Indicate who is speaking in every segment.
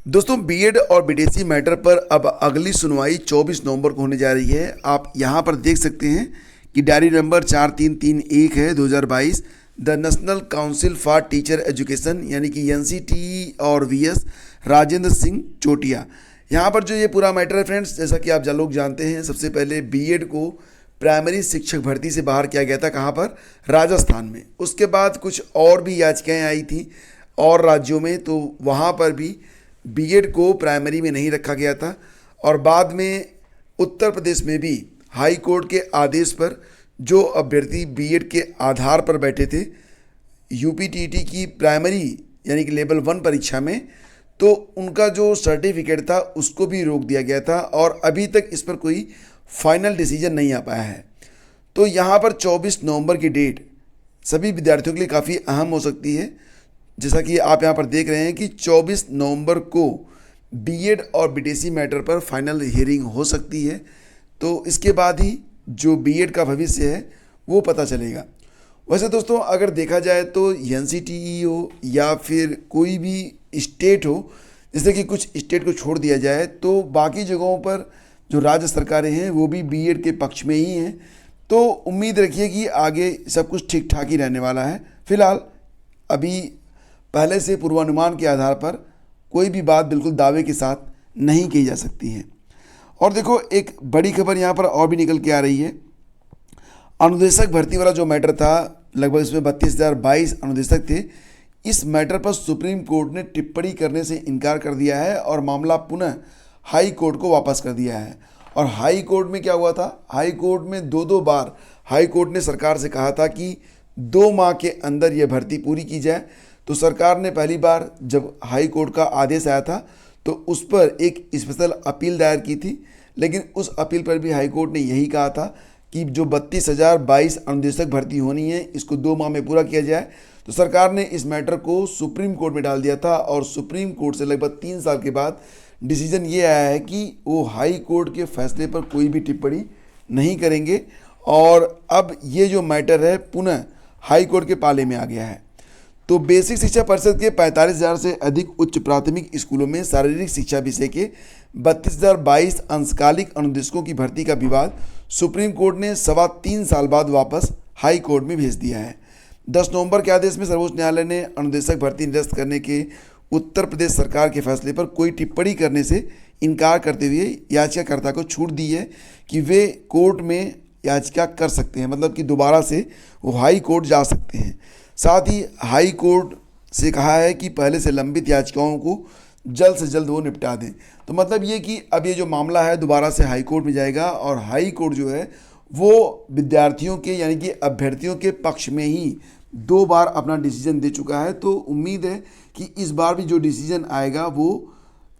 Speaker 1: दोस्तों बीएड और BTC matter पर अब अगली सुनवाई 24 नवंबर को होने जा रही है। आप यहां पर देख सकते हैं कि डायरी नंबर 4331 है 2022। The national council for teacher education यानी कि एनसीटी और वीएस राजेंद्र सिंह चोटिया। यहाँ पर जो ये पूरा मैटर है फ्रेंड्स, जैसा कि आप लोग जानते हैं, सबसे पहले बीएड को प्राइमरी शिक्षक भर्ती से बाहर किया गया था। कहाँ पर? राजस्थान में। उसके बाद कुछ और भी याचिकाएं आई थी और राज्यों में, तो वहाँ पर भी बीएड को प्राइमरी में नहीं रखा गया था। और बाद में उत्तर प्रदेश में भी हाई कोर्ट के आदेश पर जो अभ्यर्थी बीएड के आधार पर बैठे थे यूपीटीटी की प्राइमरी यानी कि लेवल 1 परीक्षा में, तो उनका जो सर्टिफिकेट था उसको भी रोक दिया गया था और अभी तक इस पर कोई फाइनल डिसीजन नहीं आ पाया है। तो यहाँ पर 24 नवंबर की डेट सभी विद्यार्थियों के लिए काफ़ी अहम हो सकती है। जैसा कि आप यहाँ पर देख रहे हैं कि 24 नवंबर को बीएड और बीटीसी मैटर पर फाइनल हियरिंग हो सकती है। तो इसके बाद ही जो बीएड का भविष्य है वो पता चलेगा। वैसे दोस्तों अगर देखा जाए तो एनसीटीई हो या फिर कोई भी स्टेट हो, जैसे कि कुछ स्टेट को छोड़ दिया जाए तो बाकी जगहों पर जो राज्य सरकारें हैं वो भी बीएड के पक्ष में ही हैं। तो उम्मीद रखिए कि आगे सब कुछ ठीक ठाक ही रहने वाला है। फिलहाल अभी पहले से पूर्वानुमान के आधार पर कोई भी बात बिल्कुल दावे के साथ नहीं की जा सकती है। और देखो एक बड़ी खबर यहाँ पर और भी निकल के आ रही है। अनुदेशक भर्ती वाला जो मैटर था, लगभग इसमें 32,022 अनुदेशक थे। इस मैटर पर सुप्रीम कोर्ट ने टिप्पणी करने से इनकार कर दिया है और मामला पुनः हाई कोर्ट को वापस कर दिया है। और हाई कोर्ट में क्या हुआ था? हाई कोर्ट में दो बार हाई कोर्ट ने सरकार से कहा था कि 2 माह के अंदर यह भर्ती पूरी की जाए। तो सरकार ने पहली बार जब हाई कोर्ट का आदेश आया था तो उस पर एक स्पेशल अपील दायर की थी, लेकिन उस अपील पर भी हाई कोर्ट ने यही कहा था कि जो 32,022 अनुदेशक भर्ती होनी है इसको 2 माह में पूरा किया जाए। तो सरकार ने इस मैटर को सुप्रीम कोर्ट में डाल दिया था और सुप्रीम कोर्ट से लगभग 3 साल के बाद डिसीजन ये आया है कि वो हाई कोर्ट के फैसले पर कोई भी टिप्पणी नहीं करेंगे। और अब ये जो मैटर है पुनः हाई कोर्ट के पाले में आ गया है। तो बेसिक शिक्षा परिषद के 45,000 से अधिक उच्च प्राथमिक स्कूलों में शारीरिक शिक्षा विषय के 32,022 अंशकालिक अनुदेशकों की भर्ती का विवाद सुप्रीम कोर्ट ने 3.25 साल बाद वापस हाई कोर्ट में भेज दिया है। 10 नवंबर के आदेश में सर्वोच्च न्यायालय ने अनुदेशक भर्ती निरस्त करने के उत्तर प्रदेश सरकार के फैसले पर कोई टिप्पणी करने से इनकार करते हुए याचिकाकर्ता को छूट दी है कि वे कोर्ट में याचिका कर सकते हैं, मतलब कि दोबारा से वो हाई कोर्ट जा सकते हैं। साथ ही हाई कोर्ट से कहा है कि पहले से लंबित याचिकाओं को जल्द से जल्द वो निपटा दें। तो मतलब ये कि अब ये जो मामला है दोबारा से हाई कोर्ट में जाएगा और हाई कोर्ट जो है वो विद्यार्थियों के यानी कि अभ्यर्थियों के पक्ष में ही 2 बार अपना डिसीजन दे चुका है। तो उम्मीद है कि इस बार भी जो डिसीजन आएगा वो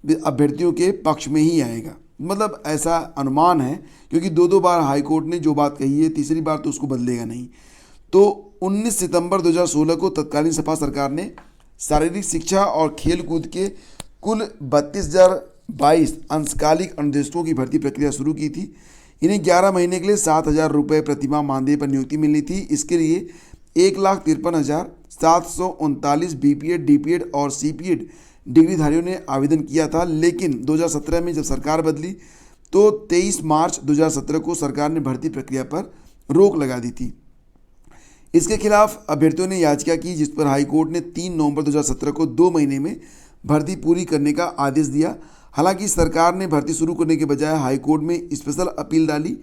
Speaker 1: अभ्यर्थियों के पक्ष में ही आएगा, मतलब ऐसा अनुमान है, क्योंकि 2 बार हाई कोर्ट ने जो बात कही है तीसरी बार तो उसको बदलेगा नहीं। तो 19 सितंबर 2016 को तत्कालीन सपा सरकार ने शारीरिक शिक्षा और खेल कूद के कुल 32,022 अंशकालिक अनुदेशकों की भर्ती प्रक्रिया शुरू की थी। इन्हें 11 महीने के लिए 7,000 रुपये प्रतिमाह मानदेय पर नियुक्ति मिलनी थी। इसके लिए 1,53,739 बीपीएड, डीपीएड और सीपीएड डिग्रीधारियों ने आवेदन किया था। लेकिन 2017 में जब सरकार बदली तो 23 मार्च 2017 को सरकार ने भर्ती प्रक्रिया पर रोक लगा दी थी। इसके खिलाफ अभ्यर्थियों ने याचिका की, जिस पर हाई कोर्ट ने 3 नवंबर 2017 को 2 महीने में भर्ती पूरी करने का आदेश दिया। हालांकि सरकार ने भर्ती शुरू करने के बजाय हाई कोर्ट में स्पेशल अपील डाली।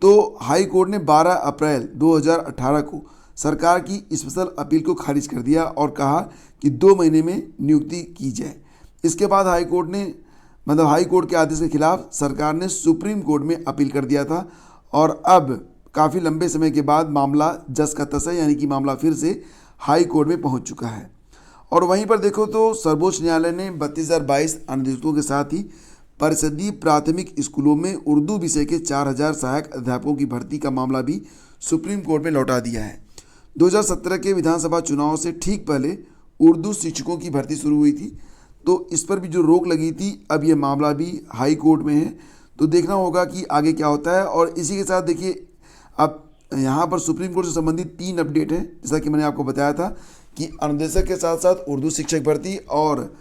Speaker 1: तो हाई कोर्ट ने 12 अप्रैल 2018 को सरकार की स्पेशल अपील को खारिज कर दिया और कहा कि 2 महीने में नियुक्ति की जाए। इसके बाद हाई कोर्ट के आदेश के खिलाफ सरकार ने सुप्रीम कोर्ट में अपील कर दिया था और अब काफ़ी लंबे समय के बाद मामला जस का तस है, यानी कि मामला फिर से हाई कोर्ट में पहुंच चुका है। और वहीं पर देखो तो सर्वोच्च न्यायालय ने 32,022 अनुदेशकों के साथ ही परिषदीय प्राथमिक स्कूलों में उर्दू विषय के 4,000 सहायक अध्यापकों की भर्ती का मामला भी सुप्रीम कोर्ट में लौटा दिया है। 2017 के विधानसभा चुनाव से ठीक पहले उर्दू शिक्षकों की भर्ती शुरू हुई थी, तो इस पर भी जो रोक लगी थी अब ये मामला भी हाई कोर्ट में है। तो देखना होगा कि आगे क्या होता है। और इसी के साथ देखिए अब यहाँ पर सुप्रीम कोर्ट से संबंधित 3 अपडेट हैं। जैसा कि मैंने आपको बताया था कि अनुदेशक के साथ साथ उर्दू शिक्षक भर्ती और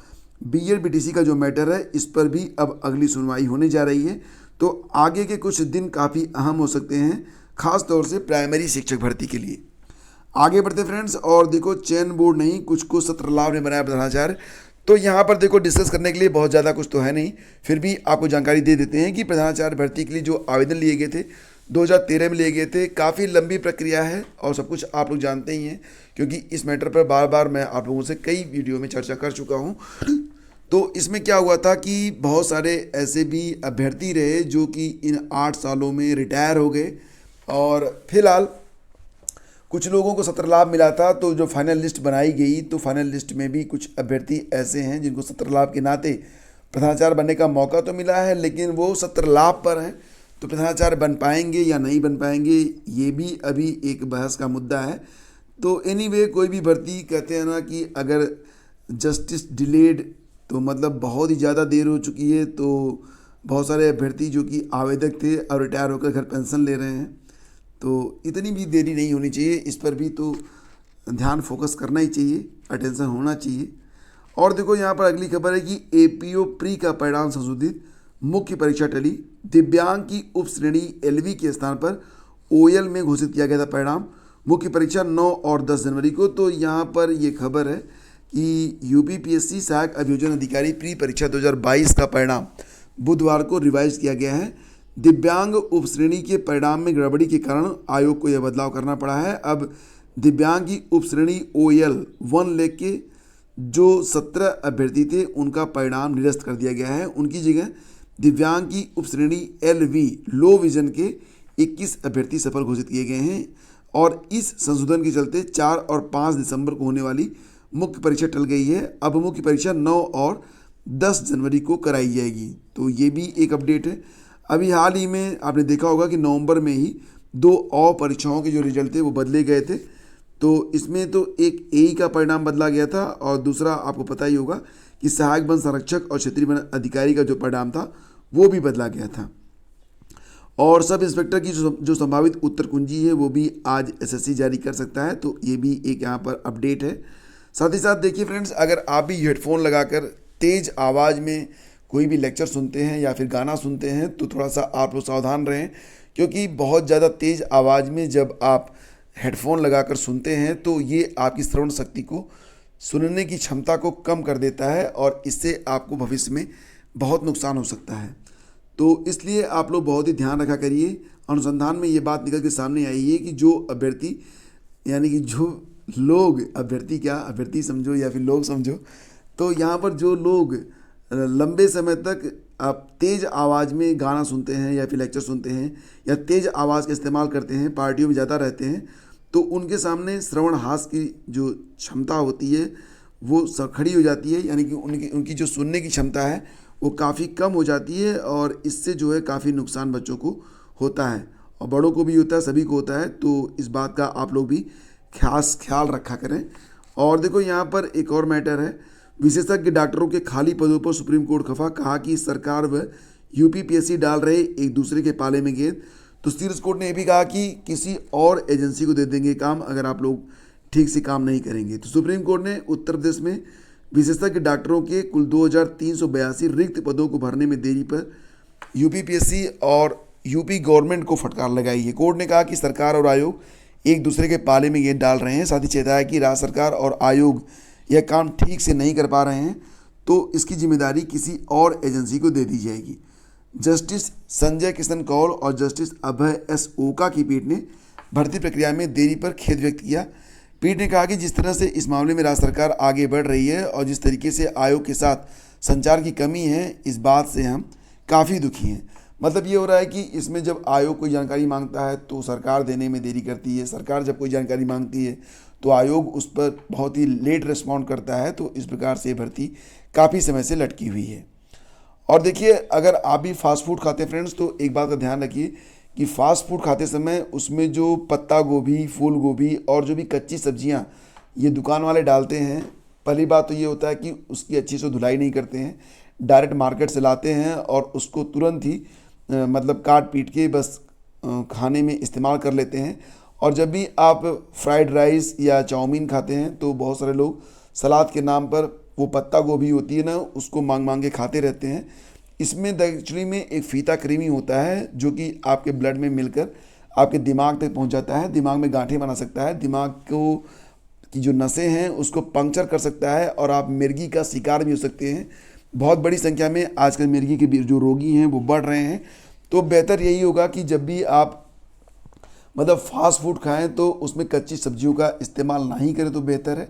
Speaker 1: BED-BTC का जो मैटर है इस पर भी अब अगली सुनवाई होने जा रही है। तो आगे के कुछ दिन काफ़ी अहम हो सकते हैं, खास तौर से प्राइमरी शिक्षक भर्ती के लिए। आगे बढ़ते फ्रेंड्स, और देखो चयन बोर्ड नहीं कुछ को सत्र लाभ ने बनाया प्रधानाचार्य। तो यहाँ पर देखो डिस्कस करने के लिए बहुत ज़्यादा कुछ तो है नहीं, फिर भी आपको जानकारी दे देते हैं कि प्रधानाचार्य भर्ती के लिए जो आवेदन लिए गए थे 2013 में लिए गए थे। काफ़ी लंबी प्रक्रिया है और सब कुछ आप लोग जानते ही हैं, क्योंकि इस मैटर पर बार बार मैं आप लोगों से कई वीडियो में चर्चा कर चुका हूँ। तो इसमें क्या हुआ था कि बहुत सारे ऐसे भी अभ्यर्थी रहे जो कि इन 8 सालों में रिटायर हो गए, और फिलहाल कुछ लोगों को सत्र लाभ मिला था। तो जो फाइनल लिस्ट बनाई गई तो फाइनल लिस्ट में भी कुछ अभ्यर्थी ऐसे हैं जिनको सत्र लाभ के नाते प्रधानाचार्य बनने का मौका तो मिला है, लेकिन वो सत्र लाभ पर हैं। तो प्रधानाचार्य बन पाएंगे या नहीं बन पाएंगे ये भी अभी एक बहस का मुद्दा है। तो एनीवे कोई भी भर्ती कहते हैं ना कि अगर जस्टिस डिलेड तो मतलब बहुत ही ज़्यादा देर हो चुकी है। तो बहुत सारे अभ्यर्थी जो कि आवेदक थे अब रिटायर होकर घर पेंशन ले रहे हैं। तो इतनी भी देरी नहीं होनी चाहिए, इस पर भी तो ध्यान फोकस करना ही चाहिए, अटेंशन होना चाहिए। और देखो यहाँ पर अगली खबर है कि APO प्री का परिणाम संशोधित, मुख्य परीक्षा टली, दिव्यांग की उप श्रेणी LV के स्थान पर OL में घोषित किया गया था परिणाम, मुख्य परीक्षा 9 और 10 जनवरी को। तो यहाँ पर ये खबर है कि UPPSC सहायक अभियोजन अधिकारी प्री परीक्षा 2022 का परिणाम बुधवार को रिवाइज किया गया है। दिव्यांग उप श्रेणी के परिणाम में गड़बड़ी के कारण आयोग को यह बदलाव करना पड़ा है। अब दिव्यांग की उप श्रेणी OL 1 लेख के जो 17 अभ्यर्थी थे उनका परिणाम निरस्त कर दिया गया है। उनकी जगह दिव्यांग की उप श्रेणी LV लो विजन के 21 अभ्यर्थी सफल घोषित किए गए हैं। और इस संशोधन के चलते 4 और 5 दिसंबर को होने वाली मुख्य परीक्षा टल गई है। अब मुख्य परीक्षा 9 और 10 जनवरी को कराई जाएगी। तो ये भी एक अपडेट है। अभी हाल ही में आपने देखा होगा कि नवंबर में ही 2 और परीक्षाओं के जो रिजल्ट थे वो बदले गए थे। तो इसमें तो एक AE का परिणाम बदला गया था और दूसरा आपको पता ही होगा कि सहायक वन संरक्षक और क्षेत्रीय वन अधिकारी का जो परिणाम था वो भी बदला गया था। और सब इंस्पेक्टर की जो संभावित उत्तर कुंजी है वो भी आज SSC जारी कर सकता है। तो ये भी एक यहाँ पर अपडेट है। साथ ही साथ देखिए फ्रेंड्स, अगर आप भी हेडफोन लगाकर तेज़ आवाज़ में कोई भी लेक्चर सुनते हैं या फिर गाना सुनते हैं तो थोड़ा सा आप लोग सावधान रहें, क्योंकि बहुत ज़्यादा तेज़ आवाज़ में जब आप हेडफोन लगाकर सुनते हैं तो ये आपकी श्रवण शक्ति को, सुनने की क्षमता को कम कर देता है और इससे आपको भविष्य में बहुत नुकसान हो सकता है। तो इसलिए आप लोग बहुत ही ध्यान रखा करिए। अनुसंधान में ये बात निकल के सामने आई है कि जो अभ्यर्थी, यानी कि जो लोग, अभ्यर्थी क्या, अभ्यर्थी समझो या फिर लोग समझो, तो यहाँ पर जो लोग लंबे समय तक आप तेज़ आवाज़ में गाना सुनते हैं या फिर लेक्चर सुनते हैं या तेज़ आवाज़ का इस्तेमाल करते हैं, पार्टियों में ज़्यादा रहते हैं, तो उनके सामने श्रवण हास की जो क्षमता होती है वो खड़ी हो जाती है। यानी कि उनकी जो सुनने की क्षमता है वो काफ़ी कम हो जाती है और इससे जो है काफ़ी नुकसान बच्चों को होता है और बड़ों को भी होता है, सभी को होता है। तो इस बात का आप लोग भी खास ख्याल रखा करें। और देखो यहाँ पर एक और मैटर है, विशेषज्ञ डॉक्टरों के खाली पदों पर सुप्रीम कोर्ट खफा, कहा कि सरकार व UPPSC डाल रहे एक दूसरे के पाले में गेंद। तो शीर्ष कोर्ट ने यह भी कहा कि किसी और एजेंसी को दे देंगे काम अगर आप लोग ठीक से काम नहीं करेंगे। तो सुप्रीम कोर्ट ने उत्तर प्रदेश में विशेषज्ञ डॉक्टरों के कुल 2382 रिक्त पदों को भरने में देरी पर UPPSC और यूपी गवर्नमेंट को फटकार लगाई है। कोर्ट ने कहा कि सरकार और आयोग एक दूसरे के पाले में गेंद डाल रहे हैं। साथ ही चेताया कि राज्य सरकार और आयोग यह काम ठीक से नहीं कर पा रहे हैं तो इसकी जिम्मेदारी किसी और एजेंसी को दे दी जाएगी। जस्टिस संजय किशन कौल और जस्टिस अभय S ओका की पीठ ने भर्ती प्रक्रिया में देरी पर खेद व्यक्त किया। पीठ ने कहा कि जिस तरह से इस मामले में राज्य सरकार आगे बढ़ रही है और जिस तरीके से आयोग के साथ संचार की कमी है, इस बात से हम काफ़ी दुखी हैं। मतलब ये हो रहा है कि इसमें जब आयोग कोई जानकारी मांगता है तो सरकार देने में देरी करती है, सरकार जब कोई जानकारी मांगती है तो आयोग उस पर बहुत ही लेट रिस्पॉन्ड करता है। तो इस प्रकार से भर्ती काफ़ी समय से लटकी हुई है। और देखिए, अगर आप भी फास्ट फूड खाते हैं फ्रेंड्स तो एक बात का ध्यान रखिए कि फास्ट फूड खाते समय उसमें जो पत्ता गोभी, फूल गोभी और जो भी कच्ची सब्जियां ये दुकान वाले डालते हैं, पहली बात तो ये होता है कि उसकी अच्छी से धुलाई नहीं करते हैं, डायरेक्ट मार्केट से लाते हैं और उसको तुरंत ही मतलब काट पीट के बस खाने में इस्तेमाल कर लेते हैं। और जब भी आप फ्राइड राइस या चाउमीन खाते हैं तो बहुत सारे लोग सलाद के नाम पर वो पत्ता गोभी होती है ना, उसको मांग मांग के खाते रहते हैं। इसमें एक्चुअली में एक फीता कृमि होता है जो कि आपके ब्लड में मिलकर आपके दिमाग तक पहुंच जाता है, दिमाग में गांठें बना सकता है, दिमाग को की जो नसें हैं उसको पंक्चर कर सकता है और आप मिर्गी का शिकार भी हो सकते हैं। बहुत बड़ी संख्या में आजकल मिर्गी के जो रोगी हैं वो बढ़ रहे हैं। तो बेहतर यही होगा कि जब भी आप मतलब फास्ट फूड खाएं तो उसमें कच्ची सब्जियों का इस्तेमाल नहीं करें तो बेहतर है।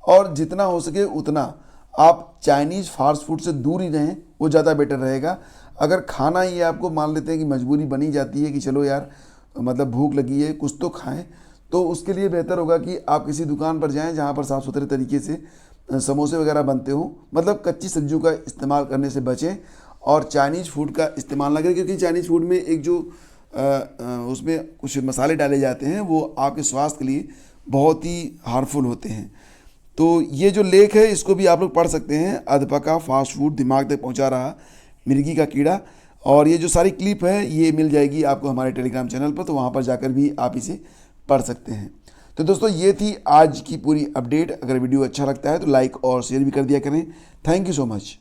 Speaker 1: और जितना हो सके उतना आप चाइनीज़ फास्ट फूड से दूर ही रहें, वो ज़्यादा बेटर रहेगा। अगर खाना ही आपको मान लेते हैं कि मजबूरी बनी जाती है कि चलो यार मतलब भूख लगी है कुछ तो खाएं, तो उसके लिए बेहतर होगा कि आप किसी दुकान पर जाएं जहां पर साफ़ सुथरे तरीके से समोसे वगैरह बनते हो। मतलब कच्ची सब्जियों का इस्तेमाल करने से बचें और चाइनीज़ फूड का इस्तेमाल ना करें, क्योंकि चाइनीज़ फूड में एक जो उसमें कुछ मसाले डाले जाते हैं वो आपके स्वास्थ्य के लिए बहुत ही हार्मफुल होते हैं। तो ये जो लेख है इसको भी आप लोग पढ़ सकते हैं, अधपका फास्ट फूड दिमाग तक पहुंचा रहा मिर्गी का कीड़ा। और ये जो सारी क्लिप है ये मिल जाएगी आपको हमारे टेलीग्राम चैनल पर, तो वहाँ पर जाकर भी आप इसे पढ़ सकते हैं। तो दोस्तों ये थी आज की पूरी अपडेट। अगर वीडियो अच्छा लगता है तो लाइक और शेयर भी कर दिया करें। Thank you so much.